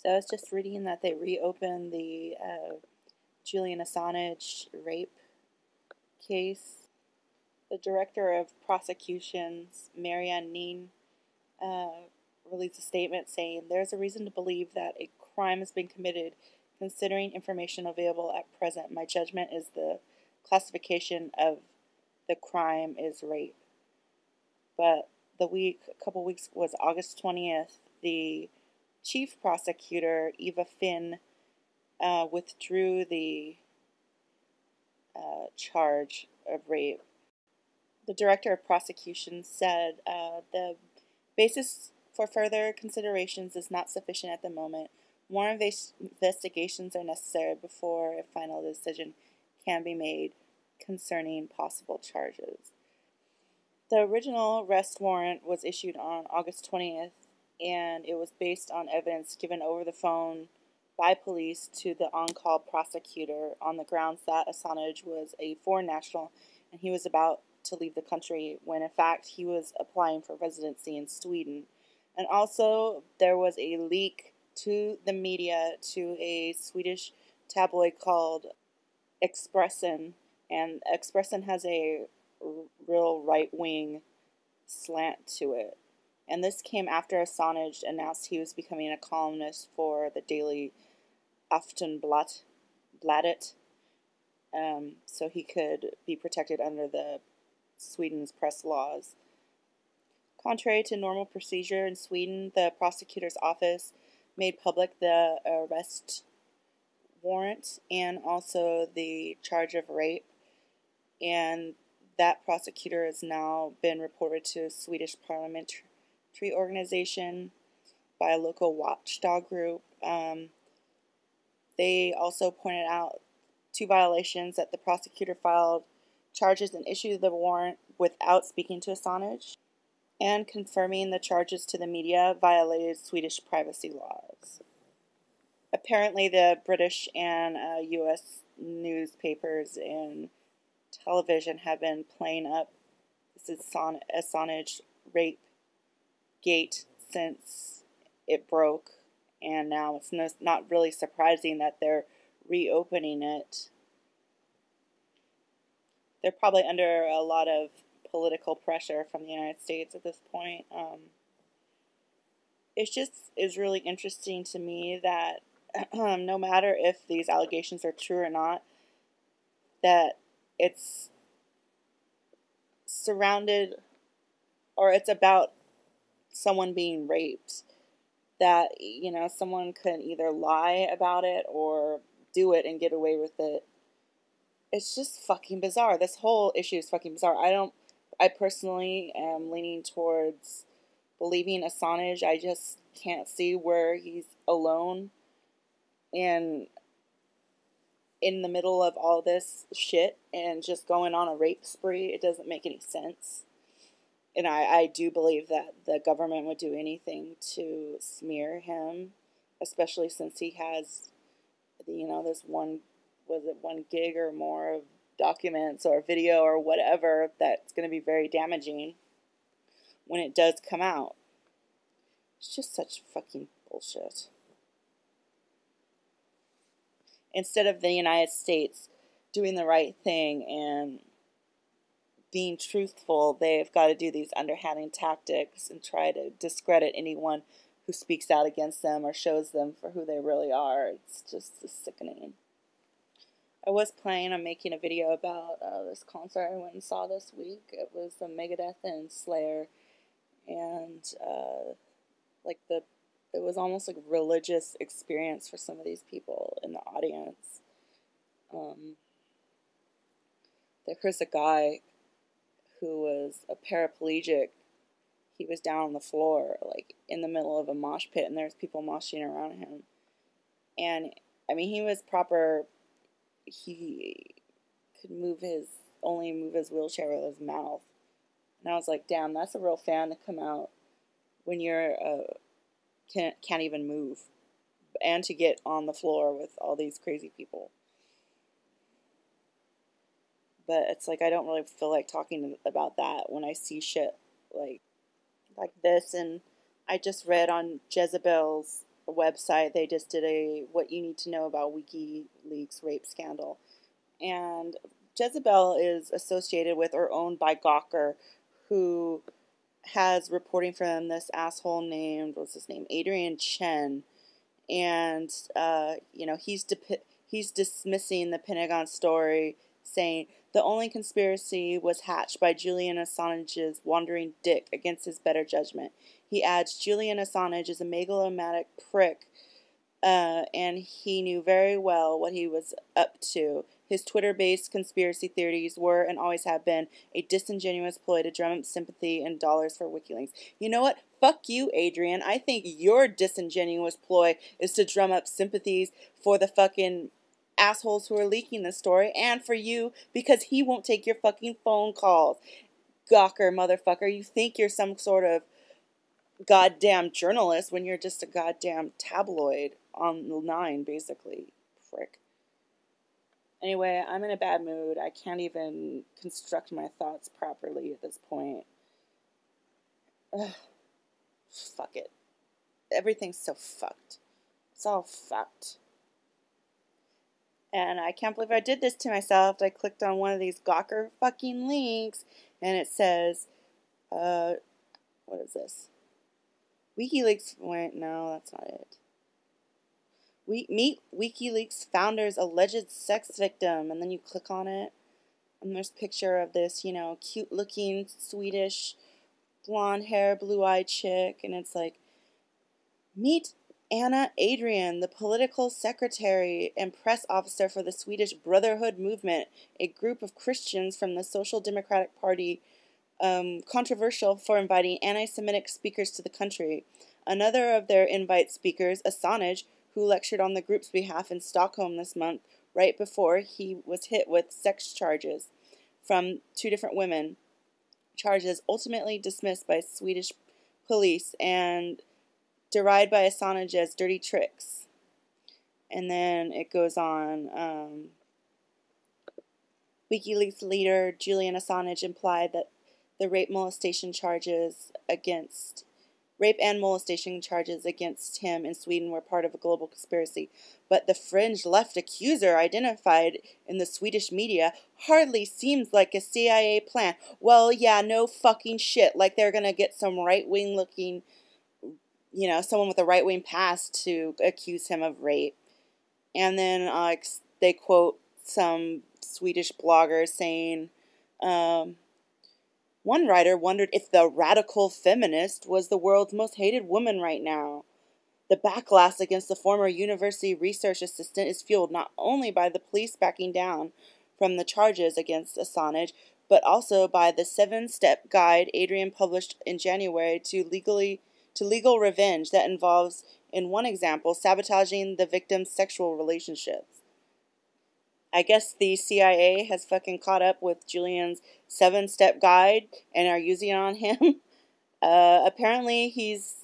So I was just reading that they reopened the Julian Assange rape case. The director of prosecutions, Marianne Neen, released a statement saying, "There's a reason to believe that a crime has been committed. Considering information available at present, my judgment is the classification of the crime is rape." But a couple weeks, was August 20th, the chief prosecutor, Eva Finn, withdrew the charge of rape. The director of prosecution said the basis for further considerations is not sufficient at the moment. More investigations are necessary before a final decision can be made concerning possible charges. The original arrest warrant was issued on August 20th, and it was based on evidence given over the phone by police to the on-call prosecutor on the grounds that Assange was a foreign national and he was about to leave the country when in fact he was applying for residency in Sweden. And also there was a leak to the media to a Swedish tabloid called Expressen, and Expressen has a real right-wing slant to it. And this came after Assange announced he was becoming a columnist for the daily Aftonbladet, so he could be protected under the Sweden's press laws. Contrary to normal procedure in Sweden, the prosecutor's office made public the arrest warrant and also the charge of rape, and that prosecutor has now been reported to a Swedish parliamentary organization by a local watchdog group. They also pointed out two violations: that the prosecutor filed charges and issued the warrant without speaking to Assange, and confirming the charges to the media violated Swedish privacy laws. Apparently, the British and U.S. newspapers and television have been playing up this Assange rape gate since it broke, and now it's not really surprising that they're reopening it. They're probably under a lot of political pressure from the United States at this point. It just is really interesting to me that no matter if these allegations are true or not, that it's surrounded, or it's about someone being raped, that, someone can either lie about it or do it and get away with it. It's just fucking bizarre. This whole issue is fucking bizarre. I personally am leaning towards believing Assange. I just can't see where he's alone and in the middle of all this shit and just going on a rape spree. It doesn't make any sense. And I do believe that the government would do anything to smear him, especially since he has, this one gig or more of documents or video or whatever that's going to be very damaging when it does come out. It's just such fucking bullshit. Instead of the United States doing the right thing and being truthful, they've got to do these underhanded tactics and try to discredit anyone who speaks out against them or shows them for who they really are. It's just sickening. I was planning on making a video about this concert I went and saw this week. It was the Megadeth and Slayer, and it was almost like a religious experience for some of these people in the audience. There's a guy who was a paraplegic. He was down on the floor, like in the middle of a mosh pit, and there's people moshing around him. And he was proper. He could only move his wheelchair with his mouth. And I was like, damn, that's a real fan to come out when you're can't even move, and to get on the floor with all these crazy people. But it's like I don't really feel like talking about that when I see shit like this. And I just read on Jizzabels website. They just did a what you need to know about WikiLeaks rape scandal. And Jizzabel is associated with or owned by Gawker, who has reporting from this asshole named, what's his name, Adrian Chen. And, he's dismissing the Pentagon story, saying the only conspiracy was hatched by Julian Assange's wandering dick against his better judgment. He adds Julian Assange is a megalomaniac prick, and he knew very well what he was up to. His Twitter-based conspiracy theories were and always have been a disingenuous ploy to drum up sympathy and dollars for WikiLeaks. You know what? Fuck you, Adrian. I think your disingenuous ploy is to drum up sympathies for the fucking assholes who are leaking this story, and for you, because he won't take your fucking phone calls. Gawker, motherfucker. You think you're some sort of goddamn journalist when you're just a goddamn tabloid online, basically. Frick. Anyway, I'm in a bad mood. I can't even construct my thoughts properly at this point. Ugh. Fuck it. Everything's so fucked. It's all fucked. And I can't believe I did this to myself. I clicked on one of these Gawker fucking links, and it says, what is this? WikiLeaks, no, that's not it. Meet WikiLeaks founder's alleged sex victim, and then you click on it, and there's a picture of this, cute-looking Swedish blonde hair, blue-eyed chick, and it's like, meet Anna Adrian, the political secretary and press officer for the Swedish Brotherhood Movement, a group of Christians from the Social Democratic Party, controversial for inviting anti-Semitic speakers to the country. Another of their invite speakers, Assange, who lectured on the group's behalf in Stockholm this month, right before he was hit with sex charges from 2 different women. Charges ultimately dismissed by Swedish police and derided by Assange as dirty tricks. And then it goes on. WikiLeaks leader Julian Assange implied that the rape and molestation charges against him in Sweden were part of a global conspiracy. But the fringe left accuser identified in the Swedish media hardly seems like a CIA plan. Well, yeah, no fucking shit. Like they're going to get some right-wing looking, someone with a right-wing past to accuse him of rape. And then they quote some Swedish blogger saying, one writer wondered if the radical feminist was the world's most hated woman right now. The backlash against the former university research assistant is fueled not only by the police backing down from the charges against Assange, but also by the 7-step guide Adrian published in January to legal revenge that involves, in one example, sabotaging the victim's sexual relationships. I guess the CIA has fucking caught up with Julian's 7-step guide and are using it on him. Apparently he's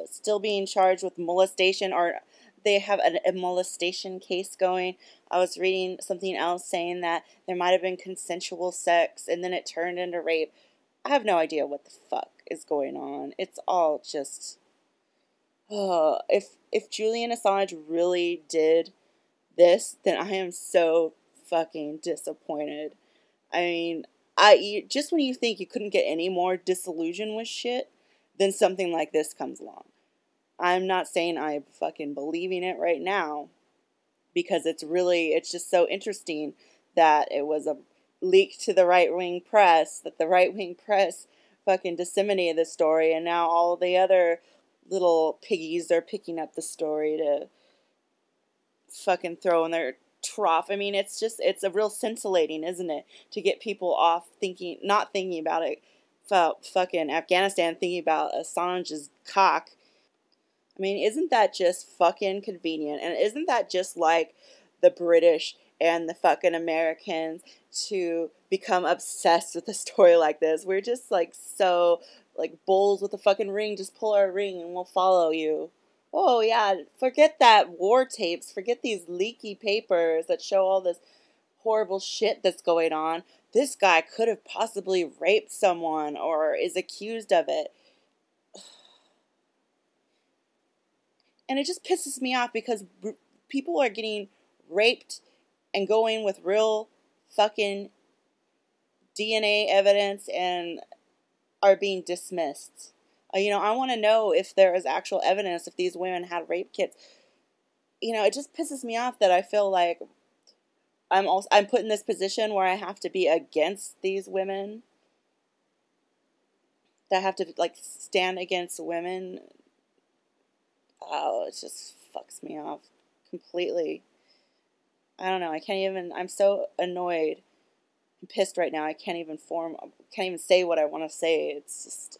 still being charged with molestation, or they have a molestation case going. I was reading something else saying that there might have been consensual sex and then it turned into rape. I have no idea what the fuck is going on. It's all just... if Julian Assange really did this, then I am so fucking disappointed. I mean, just when you think you couldn't get any more disillusioned with shit, then something like this comes along. I'm not saying I'm fucking believing it right now, because it's just so interesting that it was a leak to the right-wing press, that the right-wing press fucking disseminated the story, and now all the other little piggies are picking up the story to fucking throw in their trough. I mean, it's a real scintillating, isn't it? To get people off not thinking about it, fucking Afghanistan, thinking about Assange's cock. I mean, isn't that just fucking convenient? And isn't that just like the British and the fucking Americans to become obsessed with a story like this? We're just like so, like bulls with a fucking ring. Just pull our ring and we'll follow you. Oh, yeah, forget that war tapes. Forget these leaky papers that show all this horrible shit that's going on. This guy could have possibly raped someone or is accused of it. And it just pisses me off because people are getting raped and going with real fucking DNA evidence and are being dismissed. I want to know if there is actual evidence if these women had rape kits. It just pisses me off that I feel like I'm put in this position where I have to be against these women. That I have to like stand against women. Oh, it just fucks me off completely. I don't know. I'm so annoyed and pissed right now. I can't even say what I want to say. It's just,